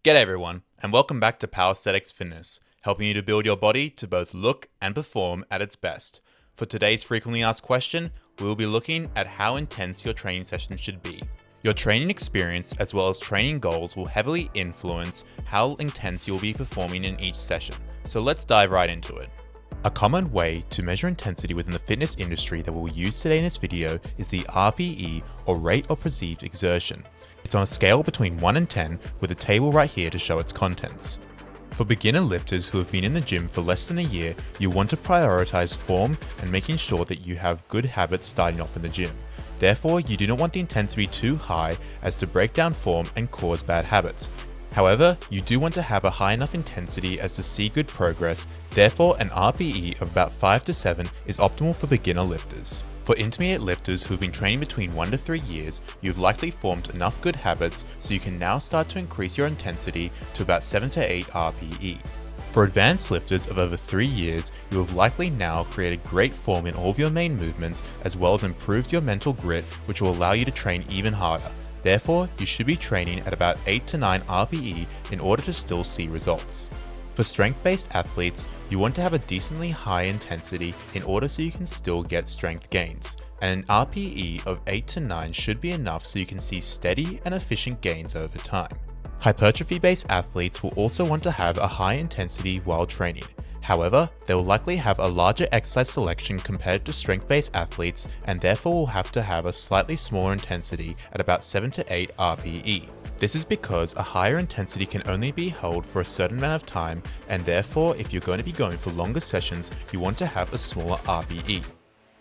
G'day everyone, and welcome back to Powersthetics Fitness, helping you to build your body to both look and perform at its best. For today's frequently asked question, we will be looking at how intense your training session should be. Your training experience as well as training goals will heavily influence how intense you'll be performing in each session, so let's dive right into it. A common way to measure intensity within the fitness industry that we'll use today in this video is the RPE, or rate of perceived exertion. It's on a scale between 1 and 10 with a table right here to show its contents. For beginner lifters who have been in the gym for less than a year, you'll want to prioritize form and making sure that you have good habits starting off in the gym. Therefore, you do not want the intensity too high as to break down form and cause bad habits. However, you do want to have a high enough intensity as to see good progress, therefore an RPE of about 5 to 7 is optimal for beginner lifters. For intermediate lifters who have been training between 1 to 3 years, you've likely formed enough good habits so you can now start to increase your intensity to about 7 to 8 RPE. For advanced lifters of over 3 years, you have likely now created great form in all of your main movements as well as improved your mental grit, which will allow you to train even harder. Therefore, you should be training at about 8 to 9 RPE in order to still see results. For strength-based athletes, you want to have a decently high intensity in order so you can still get strength gains, and an RPE of 8 to 9 should be enough so you can see steady and efficient gains over time. Hypertrophy-based athletes will also want to have a high intensity while training. However, they will likely have a larger exercise selection compared to strength-based athletes and therefore will have to have a slightly smaller intensity at about 7 to 8 RPE. This is because a higher intensity can only be held for a certain amount of time, and therefore if you're going to be going for longer sessions, you want to have a smaller RPE.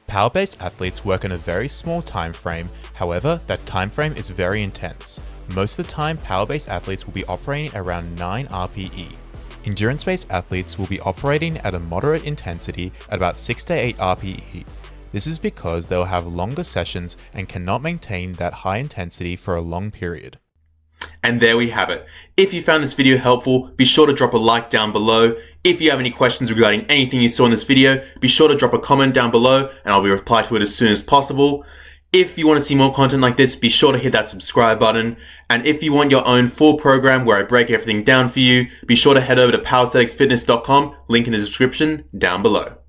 Power-based athletes work in a very small time frame, however, that time frame is very intense. Most of the time, power-based athletes will be operating around 9 RPE. Endurance-based athletes will be operating at a moderate intensity at about 6 to 8 RPE. This is because they will have longer sessions and cannot maintain that high intensity for a long period. And there we have it. If you found this video helpful, be sure to drop a like down below. If you have any questions regarding anything you saw in this video, be sure to drop a comment down below and I'll be replying to it as soon as possible. If you want to see more content like this, be sure to hit that subscribe button. And if you want your own full program where I break everything down for you, be sure to head over to powerstheticsfitness.com, link in the description down below.